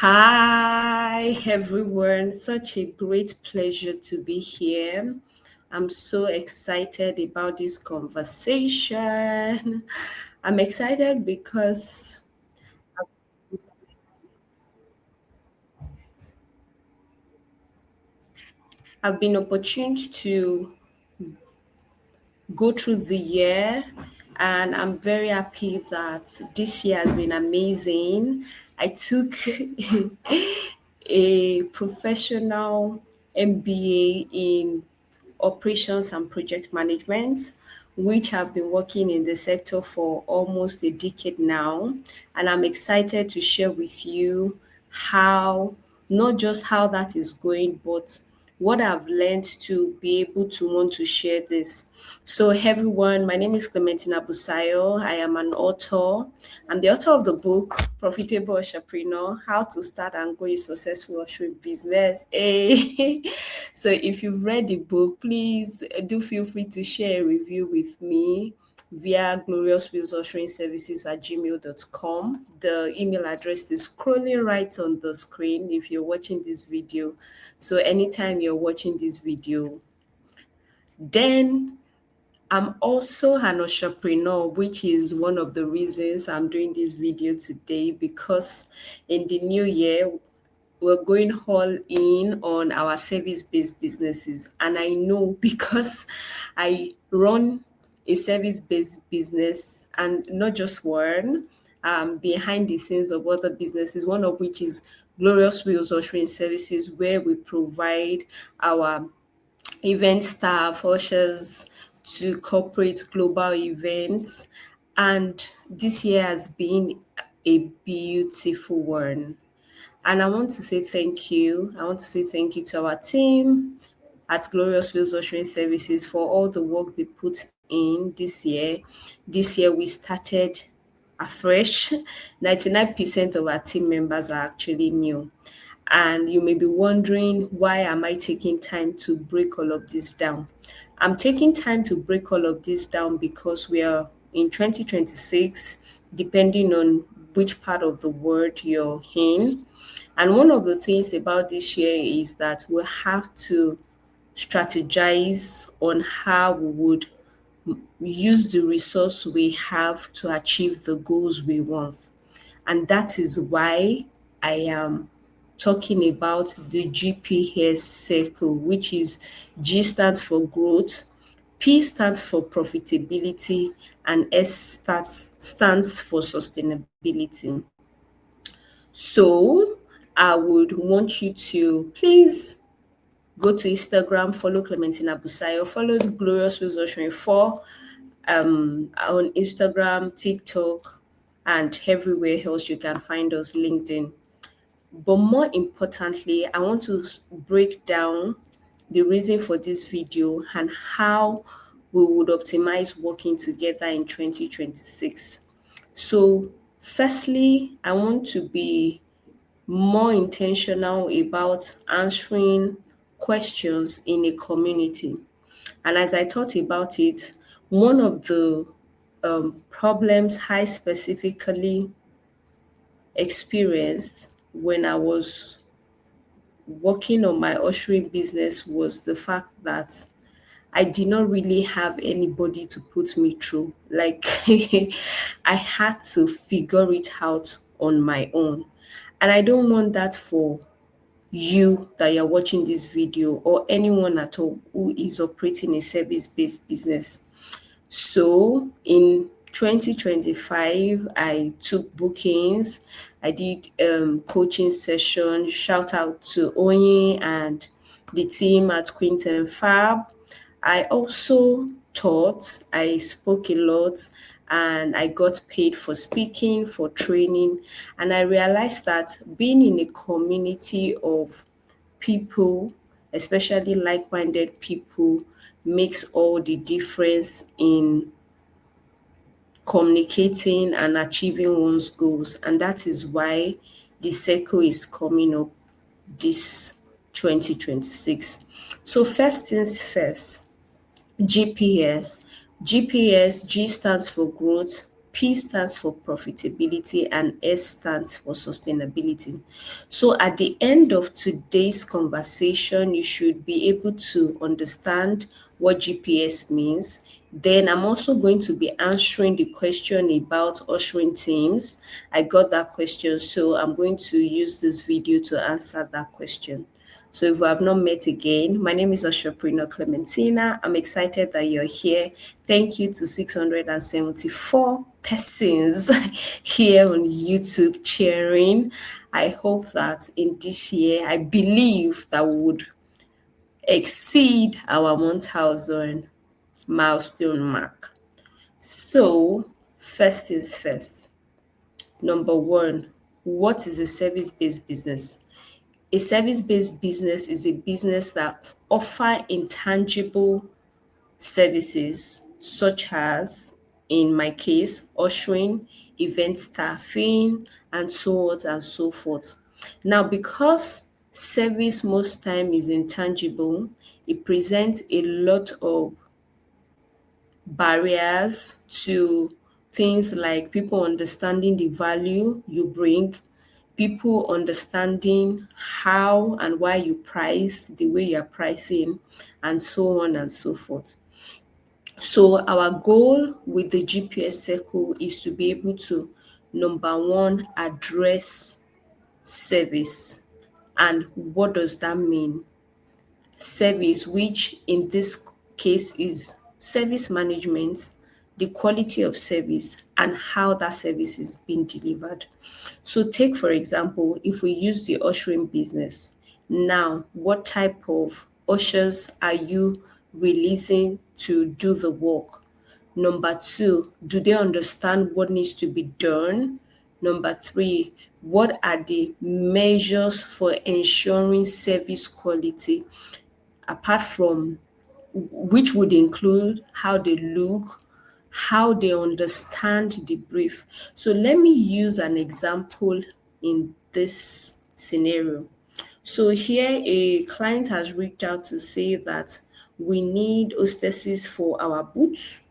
Hi, everyone. Such a great pleasure to be here. I'm so excited about this conversation. I'm excited because I've been opportune to go through the year, and I'm very happy that this year has been amazing. I took a professional MBA in operations and project management, which have been working in the sector for almost a decade now. And I'm excited to share with you how, not just how that is going, but what I've learned to be able to want to share this. So, everyone, my name is Clementina Busayo. I am an author. I'm the author of the book Profitable Entrepreneur: How to Start and Grow a Successful Ushering Business. Hey. So, if you've read the book, please do feel free to share a review with me via gloriouswillsushering services@gmail.com. The email address is scrolling right on the screen if you're watching this video. So anytime you're watching this video, then I'm also an entrepreneur, which is one of the reasons I'm doing this video today, because in the new year, we're going all in on our service-based businesses. And I know because I run a service-based business, and not just one, behind the scenes of other businesses, one of which is Glorious Wheels Ushering Services, where we provide our event staff, ushers to corporate global events. And this year has been a beautiful one. And I want to say thank you. I want to say thank you to our team at Glorious Wheels Ushering Services for all the work they put in this year. This year we started afresh. 99% of our team members are actually new. And you may be wondering, why am I taking time to break all of this down? I'm taking time to break all of this down because we are in 2026, depending on which part of the world you're in. And one of the things about this year is that we have to strategize on how we would use the resource we have to achieve the goals we want. And that is why I am talking about the GPS circle, which is G stands for growth, P stands for profitability, and stands for sustainability. So I would want you to please go to Instagram, follow Clementina Busayo, follow the Glorious Wheels Ushering for on Instagram, TikTok, and everywhere else you can find us, LinkedIn. But more importantly, I want to break down the reason for this video and how we would optimize working together in 2026. So, firstly, I want to be more intentional about answering questions in a community. And as I thought about it, one of the problems I specifically experienced when I was working on my ushering business was the fact that I did not really have anybody to put me through. Like, I had to figure it out on my own. And I don't want that for you that you're watching this video, or anyone at all who is operating a service based business. So in 2025, I took bookings. I did coaching sessions. Shout out to Oyin and the team at Quinton Fab. I also taught. I spoke a lot, and I got paid for speaking, for training. And I realized that being in a community of people, especially like minded people, makes all the difference in communicating and achieving one's goals. And that is why the circle is coming up this 2026. So, first things first, GPS. GPS, G stands for growth, P stands for profitability, and S stands for sustainability. So at the end of today's conversation, you should be able to understand what GPS means. Then I'm also going to be answering the question about ushering teams. I got that question, so I'm going to use this video to answer that question. So if we have not met again, my name is Entrepreneur Clementina. I'm excited that you're here. Thank you to 674 persons here on YouTube cheering. I hope that in this year, I believe that we would exceed our 1000 milestone mark. So, first is first. Number one, what is a service based business? A service-based business is a business that offer intangible services such as, in my case, ushering, event staffing, and so on and so forth. Now, because service most time is intangible, it presents a lot of barriers to things like people understanding the value you bring, people understanding how and why you price the way you're pricing, and so on and so forth. So, our goal with the GPS circle is to be able to, number one, address service. And what does that mean? Service, which in this case is service management, the quality of service, and how that service is being delivered. So, take for example, if we use the ushering business, now what type of ushers are you releasing to do the work? Number two, do they understand what needs to be done? Number three, what are the measures for ensuring service quality, apart from which would include how they look, how they understand the brief. So let me use an example in this scenario. So here a client has reached out to say that we need hostesses for our booth,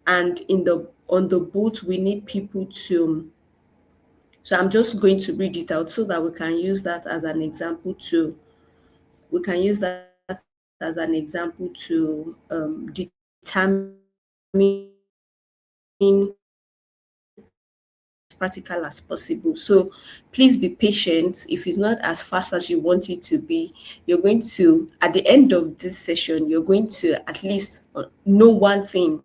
and in the on the booth we need people to, so I'm just going to read it out so that we can use that as an example to, we can use that as an example to determine practical as possible. So please be patient. If it's not as fast as you want it to be, you're going to, at the end of this session, you're going to at least know one thing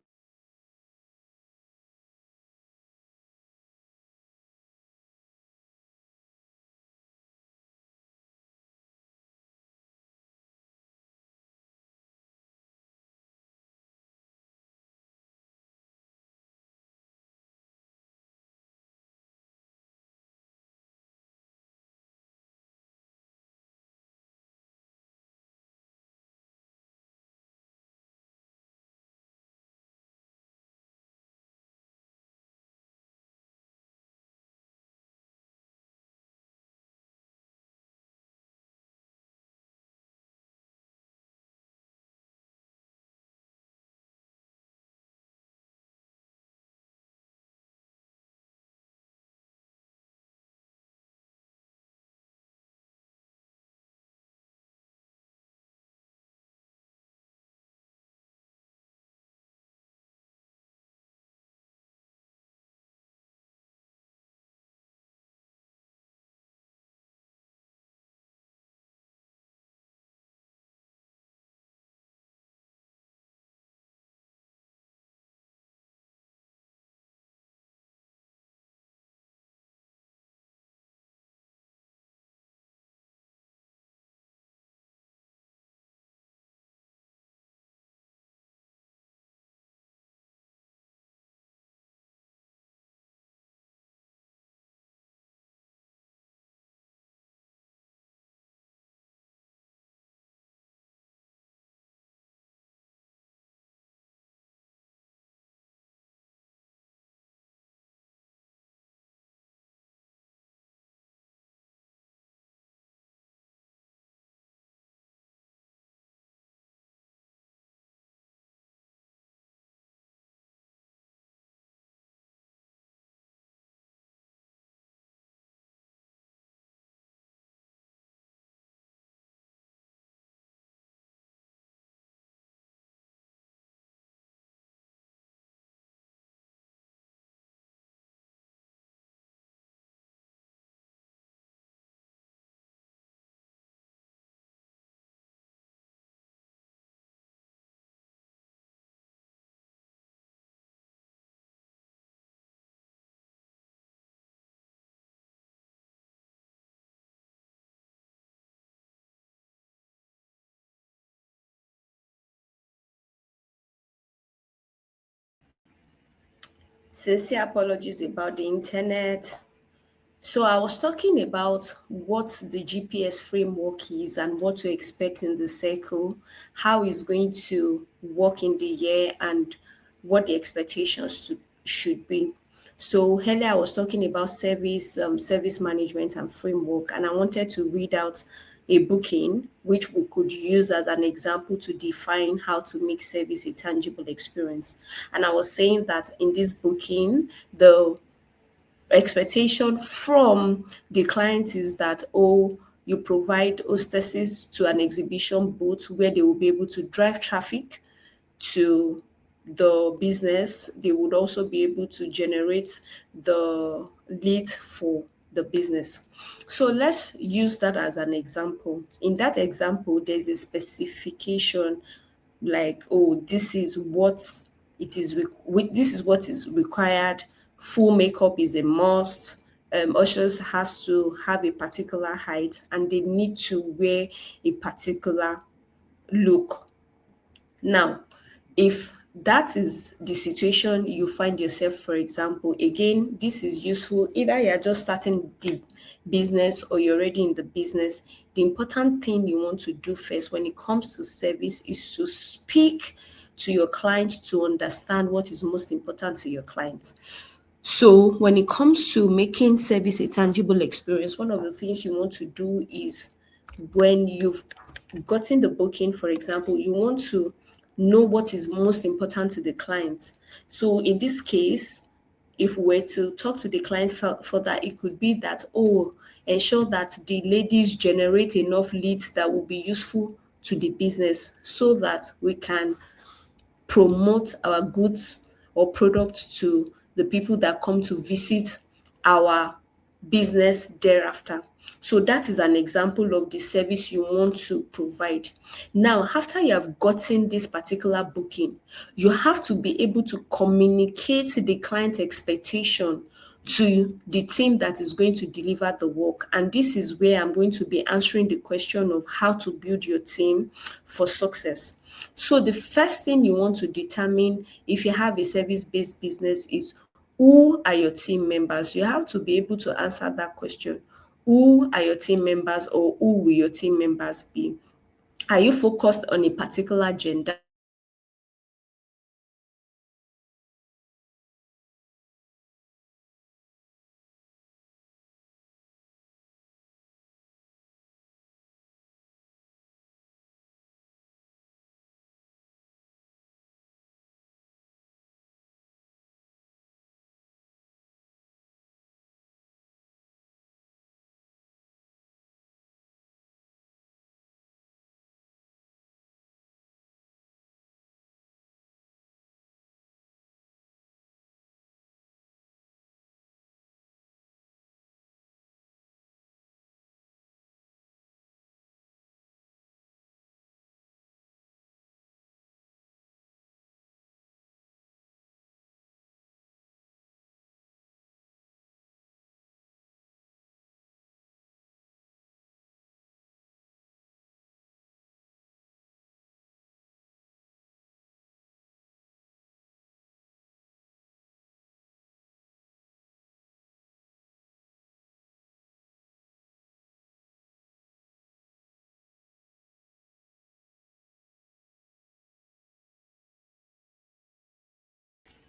Sincere apologies about the internet. So I was talking about what the GPS framework is and what to expect in the circle, how it's going to work in the year, and what the expectations should be. So earlier I was talking about service management and framework, and I wanted to read out a booking which we could use as an example to define how to make service a tangible experience. And I was saying that in this booking, the expectation from the client is that, oh, you provide hostesses to an exhibition booth where they will be able to drive traffic to the business. They would also be able to generate the lead for the business. So let's use that as an example. In that example, there's a specification like, oh, this is what this is what is required. Full makeup is a must. Ushers has to have a particular height and they need to wear a particular look. Now, if that is the situation you find yourself, for example, again, this is useful either you're just starting the business or you're already in the business. The important thing you want to do first when it comes to service is to speak to your client to understand what is most important to your client. So when it comes to making service a tangible experience, one of the things you want to do is when you've gotten the booking, for example, you want to know what is most important to the client. So in this case, if we were to talk to the client further, it could be that, oh, ensure that the ladies generate enough leads that will be useful to the business so that we can promote our goods or products to the people that come to visit our business thereafter. So that is an example of the service you want to provide. Now, after you have gotten this particular booking, you have to be able to communicate the client expectation to the team that is going to deliver the work. And this is where I'm going to be answering the question of how to build your team for success. So the first thing you want to determine if you have a service-based business is who are your team members? You have to be able to answer that question. Who are your team members or who will your team members be? Are you focused on a particular gender?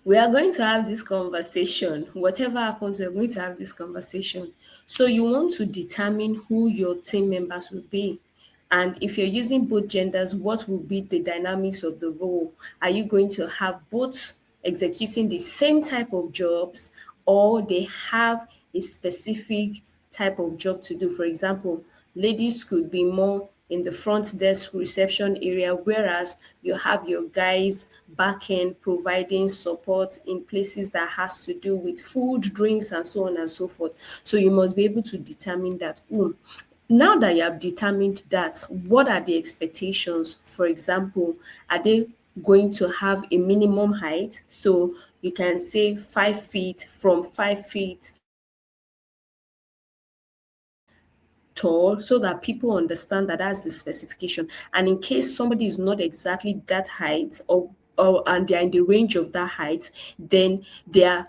We are going to have this conversation. Whatever happens, we're going to have this conversation. So you want to determine who your team members will be. And if you're using both genders, what will be the dynamics of the role? Are you going to have both executing the same type of jobs or they have a specific type of job to do? For example, ladies could be more in the front desk reception area, whereas you have your guys back end providing support in places that has to do with food, drinks, and so on and so forth. So you must be able to determine that. Now that you have determined that, what are the expectations? For example, are they going to have a minimum height? So you can say 5 feet, from 5 feet tall, so that people understand that that's the specification. And in case somebody is not exactly that height or and they are in the range of that height, then they are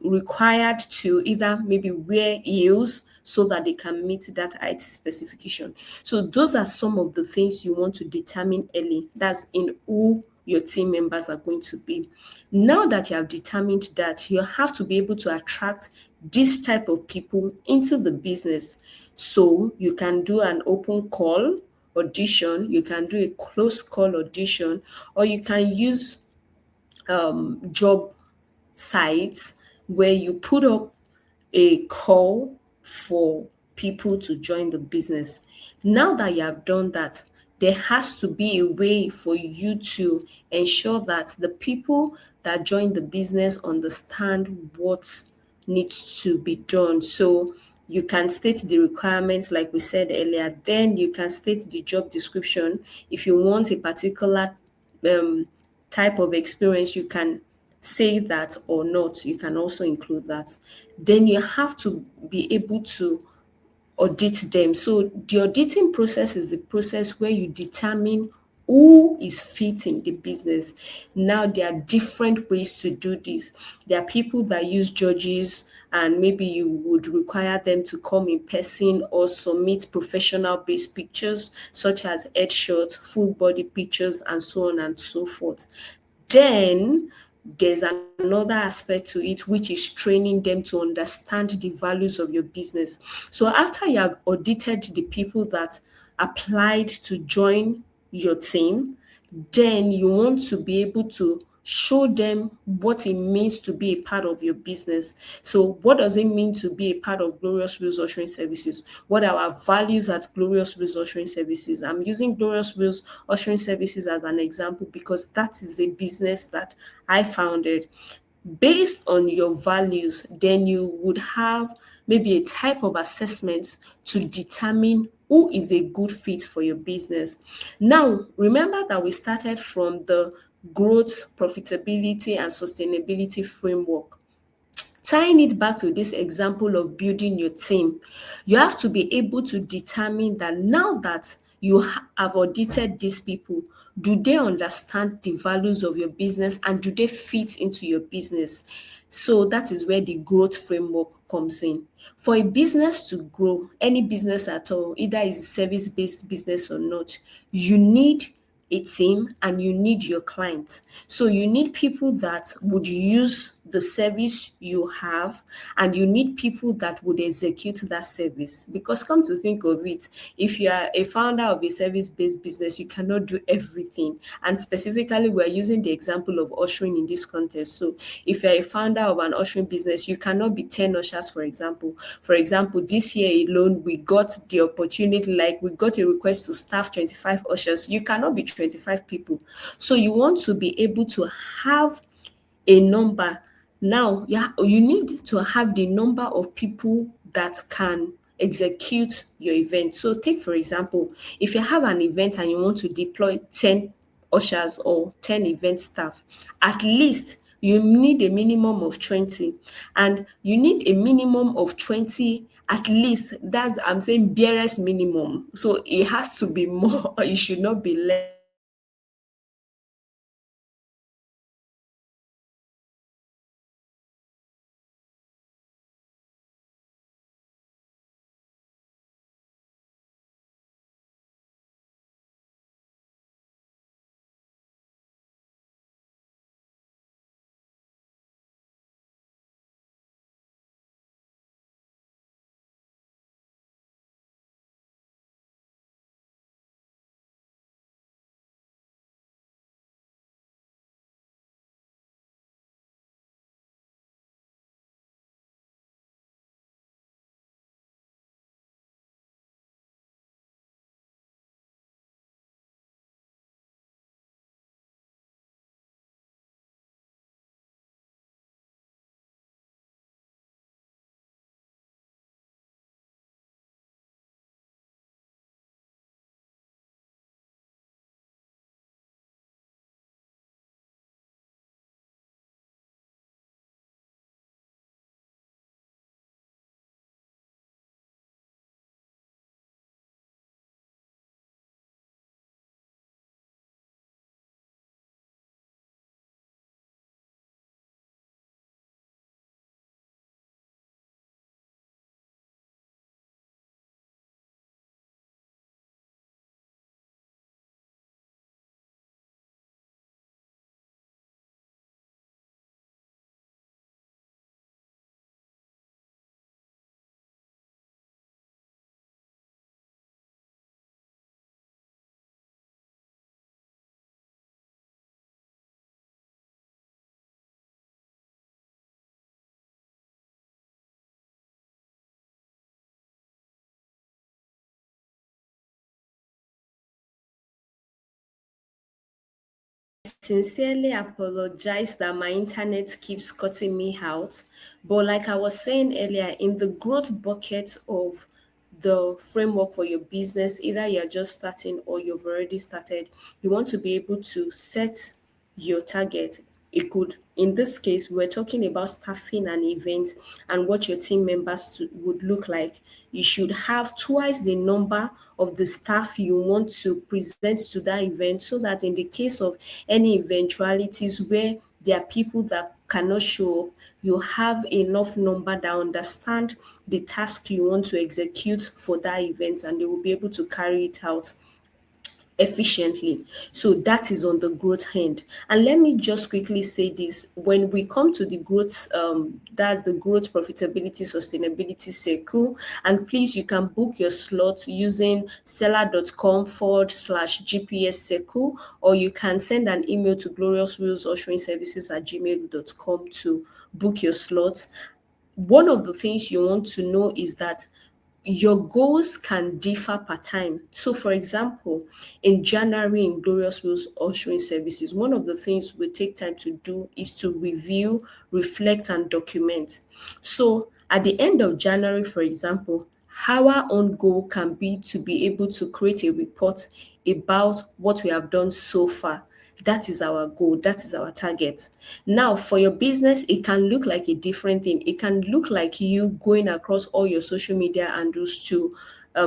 required to either maybe wear heels so that they can meet that height specification. So those are some of the things you want to determine early. That's in who your team members are going to be. Now that you have determined that, you have to be able to attract this type of people into the business. So you can do an open call audition, you can do a closed call audition, or you can use job sites where you put up a call for people to join the business. Now that you have done that, there has to be a way for you to ensure that the people that join the business understand what needs to be done. So you can state the requirements like we said earlier, then you can state the job description. If you want a particular um, type of experience, you can say that or not. You can also include that. Then you have to be able to audit them. So the auditing process is the process where you determine who is fit in the business. Now there are different ways to do this. There are people that use judges, and maybe you would require them to come in person or submit professional based pictures such as headshots, full body pictures, and so on and so forth. Then there's another aspect to it, which is training them to understand the values of your business. So after you have audited the people that applied to join your team, then you want to be able to show them what it means to be a part of your business. So what does it mean to be a part of Glorious Wheels Ushering Services? What are our values at Glorious Wheels Ushering Services? I'm using Glorious Wheels Ushering Services as an example because that is a business that I founded. Based on your values, then you would have maybe a type of assessment to determine who is a good fit for your business. Now, remember that we started from the growth, profitability, and sustainability framework. Tying it back to this example of building your team, you have to be able to determine that now that you have audited these people, do they understand the values of your business and do they fit into your business? So that is where the growth framework comes in. For a business to grow, any business at all, either is service based business or not, you need a team and you need your clients. So you need people that would use the service you have, and you need people that would execute that service. Because come to think of it, if you are a founder of a service-based business, you cannot do everything. And specifically, we're using the example of ushering in this context. So if you're a founder of an ushering business, you cannot be 10 ushers, for example. For example, this year alone, we got the opportunity, like we got a request to staff 25 ushers. You cannot be 25 people. So you want to be able to have a number. Now, yeah, you need to have the number of people that can execute your event. So take for example, if you have an event and you want to deploy 10 ushers or 10 event staff, at least you need a minimum of 20, and you need a minimum of 20 at least. That's, I'm saying, barest minimum. So it has to be more, it should not be less. sincerely apologize that my internet keeps cutting me out. But like I was saying earlier, in the growth bucket of the framework for your business, either you're just starting or you've already started, you want to be able to set your target. It could, in this case, we're talking about staffing an event and what your team members would look like. You should have twice the number of the staff you want to present to that event, so that in the case of any eventualities where there are people that cannot show up, you have enough number that understand the task you want to execute for that event, and they will be able to carry it out efficiently. So that is on the growth end. And let me just quickly say this: when we come to the growth, that's the growth, profitability, sustainability circle. And please, you can book your slot using seller.com/GPS circle, or you can send an email to gloriouswheelsushering@gmail.com to book your slot. One of the things you want to know is that your goals can differ per time. So, for example, in January in Glorious Wheels Ushering Services, one of the things we take time to do is to review, reflect, and document. So, at the end of January, for example, our own goal can be to be able to create a report about what we have done so far. That is our goal. That is our target. Now, for your business, it can look like a different thing. It can look like you going across all your social media handles to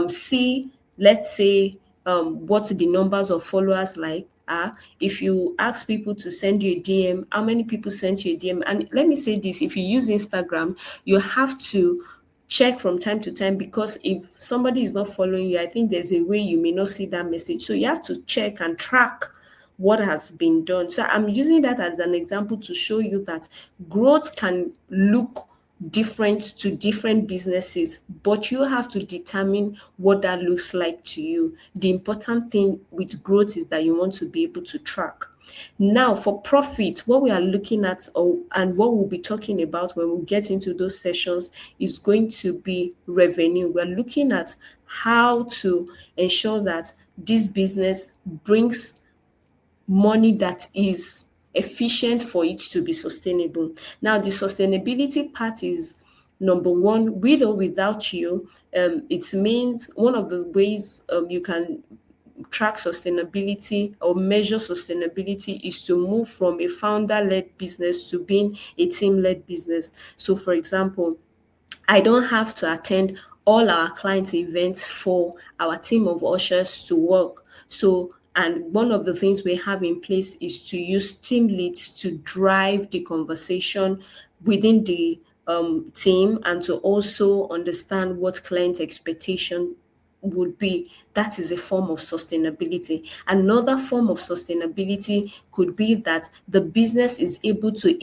see, let's say, what the numbers of followers like are. If you ask people to send you a DM, how many people sent you a DM? And let me say this: if you use Instagram, you have to check from time to time, because if somebody is not following you, I think there's a way you may not see that message. So you have to check and track what has been done. So I'm using that as an example to show you that growth can look different to different businesses, but you have to determine what that looks like to you. The important thing with growth is that you want to be able to track. Now, for profit, what we are looking at, and what we'll be talking about when we get into those sessions, is going to be revenue. We're looking at how to ensure that this business brings money that is efficient for it to be sustainable. Now, the sustainability part is number one, with or without you. It means one of the ways you can track sustainability or measure sustainability is to move from a founder-led business to being a team-led business. So, for example, I don't have to attend all our clients' events for our team of ushers to work. So, and one of the things we have in place is to use team leads to drive the conversation within the team, and to also understand what client expectation would be. That is a form of sustainability. Another form of sustainability could be that the business is able to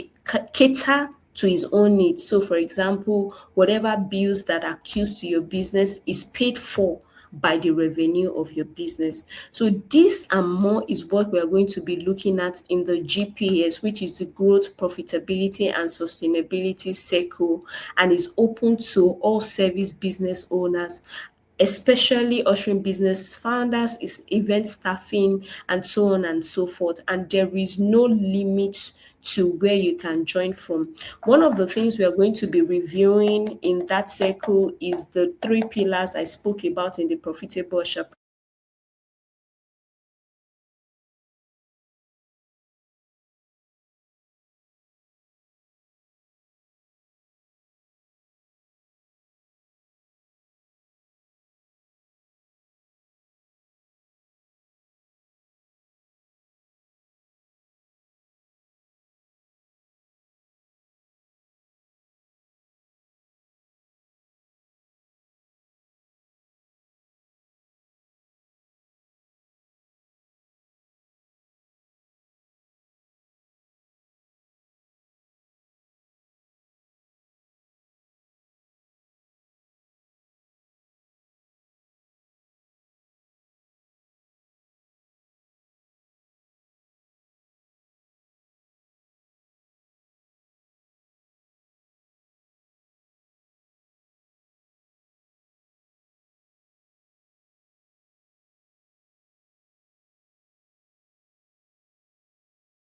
cater to his own needs. So, for example, whatever bills that are accused to your business is paid for by the revenue of your business. So this and more is what we are going to be looking at in the GPS, which is the growth, profitability, and sustainability circle, and is open to all service business owners, especially ushering business founders, is event staffing, and so on and so forth. And there is no limit to where you can join from. One of the things we are going to be reviewing in that circle is the three pillars I spoke about in the Profitable Usher